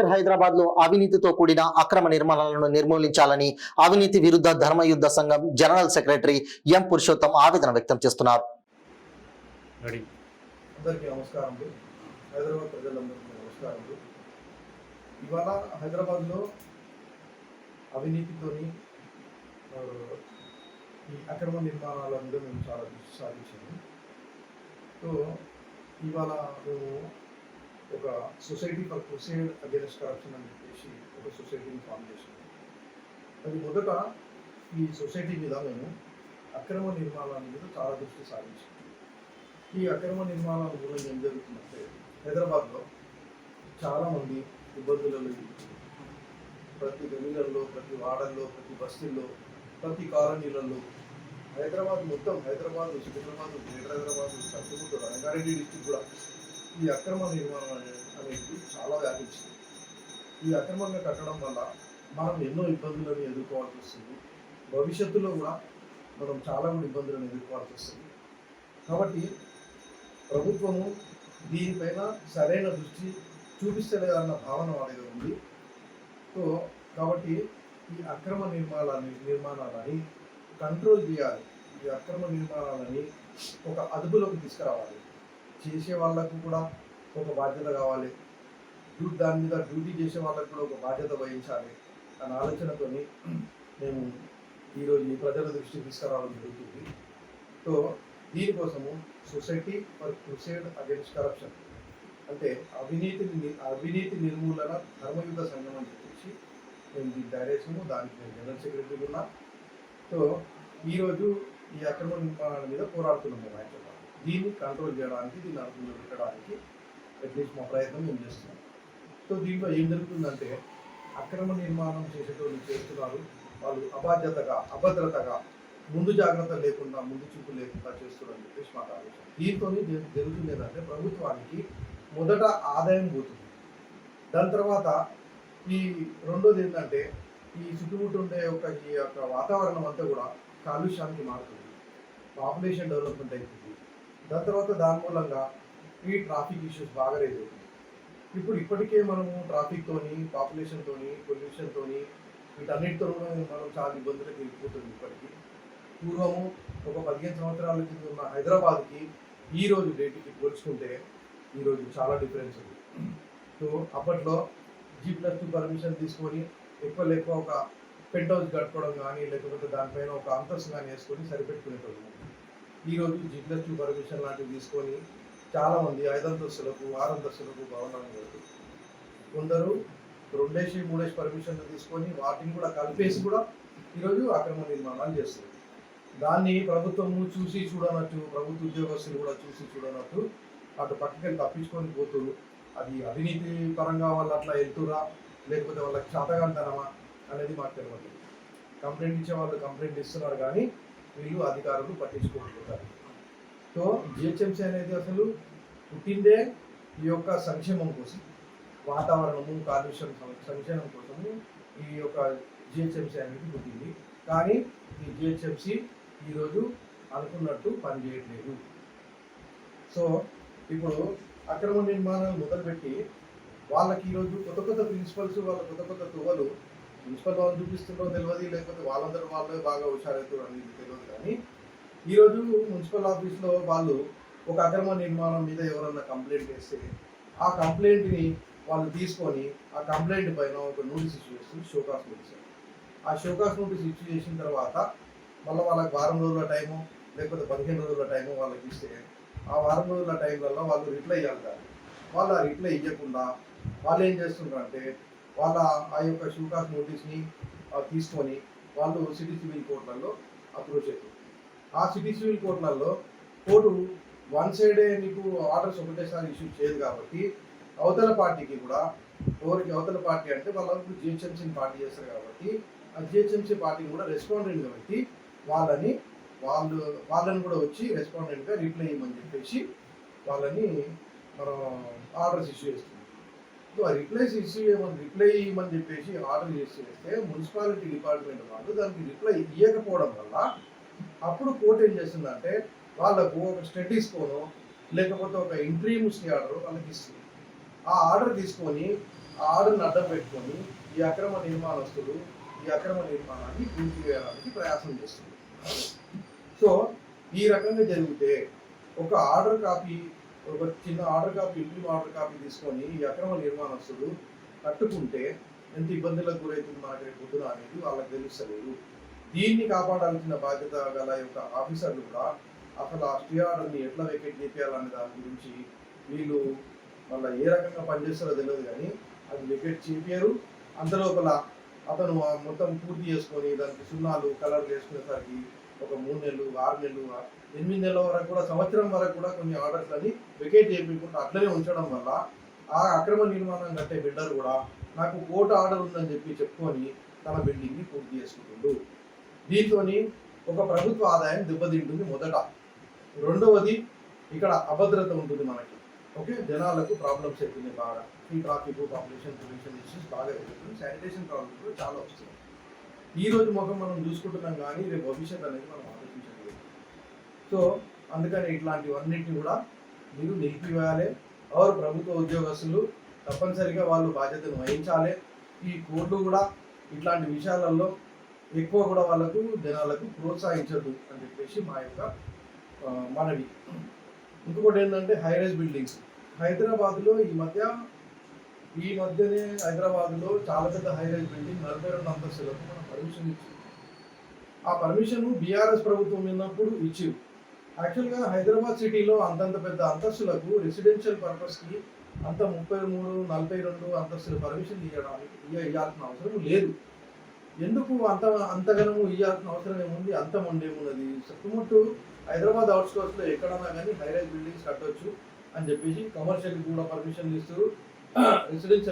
Greater Hyderabad లో అవినీతితో కూడిన అక్రమ నిర్మాణాలను నిర్మూలించాలని అవినీతి విరుద్ధ ధర్మయుద్ధ సంఘం జనరల్ సెక్రటరీ ఎం పురుషోత్తం ఆవేదన వ్యక్తం చేస్తున్నారు. అందరికీ నమస్కారం. హైదరాబాద్ ప్రజలందరికీ నమస్కారం. ఇవాళ హైదరాబాద్లో అవినీతితోని ఈ అక్రమ నిర్మాణాల మీద మేము చాలా దృష్టి సాధించాము. సో ఇవాళ మేము ఒక society for crusade against corruption అని చెప్పేసి ఒక సొసైటీని ఫామ్ చేసాము. అది మొదట ఈ సొసైటీ మీద మేము అక్రమ నిర్మాణాల మీద చాలా దృష్టి సాధించాము. ఈ అక్రమ నిర్మాణాల మూలంగా ఏం జరుగుతుందంటే హైదరాబాద్లో చాలామంది ఇబ్బందులలో ప్రతి గలీలలో, ప్రతి వాడల్లో, ప్రతి బస్తీల్లో, ప్రతి కాలనీలలో హైదరాబాద్ మొత్తం హైదరాబాద్, సికింద్రాబాద్, గ్రేటర్ హైదరాబాద్, కర్నూలు, రంగారెడ్డి డిస్టిక్ కూడా ఈ అక్రమ నిర్మాణం అనేది చాలా వ్యాపించింది. ఈ అక్రమంగా కట్టడం వల్ల మనం ఎన్నో ఇబ్బందులను ఎదుర్కోవాల్సి వస్తుంది. భవిష్యత్తులో కూడా మనం చాలా కూడా ఇబ్బందులను ఎదుర్కోవాల్సి వస్తుంది. కాబట్టి ప్రభుత్వము దీనిపైన సరైన దృష్టి చూపిస్తలేదన్న భావన వాళ్ళగా ఉంది. సో కాబట్టి ఈ అక్రమ నిర్మాణాలని కంట్రోల్ చేయాలి. ఈ అక్రమ నిర్మాణాలని ఒక అదుపులోకి తీసుకురావాలి. చేసే వాళ్ళకు కూడా ఒక బాధ్యత కావాలి. దాని మీద డ్యూటీ చేసే వాళ్ళకు కూడా ఒక బాధ్యత వహించాలి అన్న ఆలోచనతో మేము ఈరోజు ఈ ప్రజల దృష్టికి తీసుకురావడం జరుగుతుంది. సో దీనికోసము society for crusade against corruption అంటే అవినీతి నిర్మూలన ధర్మయుద్ధ సంఘం అని చెప్పేసి మేము దీన్ని తయారేసాము. దానికి నేను జనరల్ సెక్రటరీ ఉన్నా. సో ఈరోజు ఈ అక్రమ నిర్మాణాల మీద పోరాడుతున్నాము. యాక్చువల్గా దీన్ని కంట్రోల్ చేయడానికి, దీన్ని అదుపులో పెట్టడానికి అట్లీస్ట్ మా ప్రయత్నం మేము చేస్తున్నాం. సో దీంట్లో ఏం జరుగుతుందంటే అక్రమ నిర్మాణం చేసేటోళ్ళు చేస్తున్నారు. వాళ్ళు అభద్రతగా ముందు జాగ్రత్త లేకుండా, ముందు చూపు లేకుండా చేస్తున్నారని చెప్పేసి మాకు ఆలోచన. దీంతో జరుగుతుంది ఏంటంటే ప్రభుత్వానికి మొదట ఆదాయం పోతుంది. దాని తర్వాత ఈ రెండోది ఏంటంటే ఈ చుట్టుముట్టు ఉండే ఈ యొక్క వాతావరణం అంతా కూడా కాలుష్యానికి మారుతుంది. పాపులేషన్ డెవలప్మెంట్ అవుతుంది. దాని తర్వాత దాని మూలంగా ఈ ట్రాఫిక్ ఇష్యూస్ బాగా రేజ్ అవుతుంది. ఇప్పటికే మనము ట్రాఫిక్తోని, పాపులేషన్తోని, పొల్యూషన్తోని వీటన్నిటితో మనం చాలా ఇబ్బందులకు వెళ్ళిపోతుంది. ఇప్పటికీ పూర్వము ఒక 15 సంవత్సరాల కింద ఉన్న హైదరాబాద్కి ఈరోజు డేట్కి పోల్చుకుంటే ఈరోజు చాలా డిఫరెన్స్ ఉంది. సో అప్పట్లో G+2 పర్మిషన్ తీసుకొని ఎక్కువ ఒక పెంట్ హౌస్ కట్టుకోవడం కానీ, లేకపోతే దానిపైన ఒక అంతస్తు కానీ వేసుకొని సరిపెట్టుకునేటోళ్ళు. ఈరోజు G+2 పర్మిషన్ లాంటివి తీసుకొని చాలామంది 5 అంతస్తులకు, 6 అంతస్తులకు భవనాలు కడుతుంది. కొందరు 2-3 పర్మిషన్లు తీసుకొని వాటిని కూడా కలిపేసి కూడా ఈరోజు అక్రమ నిర్మాణాలు చేస్తారు. దాన్ని ప్రభుత్వము చూసి చూడనట్టు, ప్రభుత్వ ఉద్యోగస్తులు కూడా చూసి చూడనట్టు అటు పక్కకెళ్ళి తప్పించుకొని పోతురు. అది అవినీతి పరంగా వాళ్ళు అట్లా వెళ్తురా, లేకపోతే వాళ్ళకి శాతగాంతనమా అనేది మాకు తెలియదు. కంప్లైంట్ ఇచ్చే వాళ్ళు కంప్లైంట్ ఇస్తున్నారు కానీ వీళ్ళు అధికారులు పట్టించుకోగలుగుతారు. సో GHMC అనేది అసలు పుట్టిందే ఈ యొక్క సంక్షేమం కోసం, వాతావరణము, కాలుష్యం సంక్షేమం కోసము ఈ యొక్క GHMC అనేది పుట్టింది. కానీ ఈ GHMC ఈరోజు అనుకున్నట్టు పనిచేయట్లేదు. సో ఇప్పుడు అక్రమ నిర్మాణాలు మొదలుపెట్టి వాళ్ళకి ఈరోజు కొత్త ప్రిన్సిపల్స్, వాళ్ళ కొత్త తువ్వలు ప్రిన్సిపల్ వాళ్ళు చూపిస్తున్నారో తెలియదు, లేకపోతే వాళ్ళందరూ వాళ్ళే బాగా హుషారవుతారు అనేది తెలియదు. కానీ ఈరోజు మున్సిపల్ ఆఫీస్లో వాళ్ళు ఒక అక్రమ నిర్మాణం మీద ఎవరన్నా కంప్లైంట్ చేస్తే ఆ కంప్లైంట్ని వాళ్ళు తీసుకొని ఆ కంప్లైంట్ పైన ఒక నోటీస్ ఇష్యూ చేస్తుంది, షోకాస్ నోటీస్. ఆ షోకాస్ నోటీస్ ఇష్యూ చేసిన తర్వాత మళ్ళీ వాళ్ళకి 1 వారం రోజుల టైము, లేకపోతే 15 రోజుల టైము వాళ్ళకి ఇస్తే ఆ 1 వారం రోజుల టైంలలో వాళ్ళు రిప్లై ఇవ్వాలి. వాళ్ళు ఆ రిప్లై ఇవ్వకుండా వాళ్ళు ఏం చేస్తున్నారంటే వాళ్ళ ఆ యొక్క షోకాస్ నోటీస్ని తీసుకొని వాళ్ళు సిటీ సివిల్ కోర్టులలో అప్రోచ్ అవుతుంది. ఆ సిటీ సివిల్ కోర్టులలో కోర్టు వన్ సైడే మీకు ఆర్డర్స్ ఒకటేసారి ఇష్యూ చేయదు. కాబట్టి అవతల పార్టీకి కూడా, అవతల పార్టీ అంటే వాళ్ళు GHMCని పార్టీ చేస్తారు కాబట్టి ఆ GHMC పార్టీని కూడా రెస్పాండెంట్గా పెట్టి వాళ్ళని కూడా వచ్చి రెస్పాండెంట్గా రిప్లై ఇవ్వమని చెప్పేసి వాళ్ళని మనం ఆర్డర్స్ ఇష్యూ చేస్తున్నాం. సో ఆ రిప్లై ఇవ్వమని చెప్పేసి ఆర్డర్ చేస్తే మున్సిపాలిటీ డిపార్ట్మెంట్ వాళ్ళు దానికి రిప్లై ఇవ్వకపోవడం వల్ల అప్పుడు కోర్టు ఏం చేస్తుందంటే వాళ్ళకు ఒక స్టడీస్కోనో లేకపోతే ఒక ఇంట్రీమ్ స్టే ఆర్డర్ వాళ్ళకి ఇస్తుంది. ఆ ఆర్డర్ తీసుకొని ఆర్డర్ని అడ్డం పెట్టుకొని ఈ అక్రమ నిర్మాణస్తులు ఈ అక్రమ నిర్మాణాన్ని పూర్తి చేయడానికి ప్రయాసం చేస్తుంది. సో ఈ రకంగా జరిగితే ఒక ఆర్డర్ కాపీ, ఒక చిన్న ఆర్డర్ కాపీ, ఇంప్లిమ్ ఆర్డర్ కాపీ తీసుకొని ఈ అక్రమ నిర్మాణస్తులు కట్టుకుంటే ఎంత ఇబ్బందులకు గురవుతుంది మనకి రేపు పొద్దున అనేది వాళ్ళకి తెలుస్తలేదు. దీన్ని కాపాడాల్సిన బాధ్యత గల యొక్క ఆఫీసర్లు కూడా అసలు ఆ స్టే ఆర్డర్ని ఎట్లా వెకేట్ చేయాలనే దాని గురించి వీళ్ళు మళ్ళీ ఏ రకంగా పనిచేస్తారో తెలియదు, కానీ అది వెకేట్ చేపారు. అంతలోపల అతను మొత్తం పూర్తి చేసుకొని దానికి సున్నాలు కలర్లు వేసుకునేసరికి ఒక 3 నెలలు, 6 నెలలు, 8 నెలల వరకు కూడా, సంవత్సరం వరకు కూడా కొన్ని ఆర్డర్స్ అని వెకేట్ చేయకుండా అట్లనే ఉంచడం వల్ల ఆ అక్రమ నిర్మాణం కట్టే బిల్డర్ కూడా నాకు కోర్టు ఆర్డర్ ఉందని చెప్పుకొని తన బిల్డింగ్ని పూర్తి చేసుకుంటుండు. దీంతో ఒక ప్రభుత్వ ఆదాయం దెబ్బతింటుంది మొదట. రెండవది ఇక్కడ అభద్రత ఉంటుంది మనకి. ఓకే, జనాలకు ప్రాబ్లమ్స్ అవుతున్నాయి బాగా. ఈ ట్రాఫిక్, పాపులేషన్, పొల్యూషన్ ఇష్యూస్ బాగా జరుగుతుంది. శానిటేషన్ ప్రాబ్లమ్స్ కూడా చాలా వస్తున్నాయి. ఈ రోజు మొత్తం మనం చూసుకుంటున్నాం, కానీ రేపు భవిష్యత్ అనేది మనం ఆలోచించలేదు. సో అందుకని ఇట్లాంటివన్నిటిని కూడా మీరు నిలిపివేయాలి. ఎవరు ప్రభుత్వ ఉద్యోగస్తులు తప్పనిసరిగా వాళ్ళు బాధ్యతను వహించాలి. ఈ కోర్టు కూడా ఇట్లాంటి విషయాలలో ఎక్కువ కూడా వాళ్ళకు జనాలకు ప్రోత్సహించదు అని చెప్పేసి మా యొక్క మనవి. ఇంకొకటి ఏంటంటే హైరైజ్ బిల్డింగ్స్. హైదరాబాద్లో ఈ మధ్యనే హైదరాబాద్లో చాలా పెద్ద హైరైజ్ బిల్డింగ్ 42 అంతస్తులకు మనం పర్మిషన్ ఇచ్చింది. ఆ పర్మిషన్ బీఆర్ఎస్ ప్రభుత్వం ఉన్నప్పుడు ఇచ్చింది. యాక్చువల్గా హైదరాబాద్ సిటీలో అంతంత పెద్ద అంతస్తులకు రెసిడెన్షియల్ పర్పస్కి అంత 33, 42 అంతస్తుల పర్మిషన్ ఇవ్వాల్సిన అవసరం లేదు. ఎందుకు అంతగనము ఇవ్వాల్సిన అవసరం ఏముంది? అంతం ఉండేమున్నది. చుట్టుముట్టు హైదరాబాద్ అవుట్స్కర్ట్స్లో ఎక్కడన్నా కానీ హైరైజ్ బిల్డింగ్స్ కట్టవచ్చు అని చెప్పేసి కమర్షియల్ కూడా పర్మిషన్లు ఇస్తారు. రెసిడెన్షియల్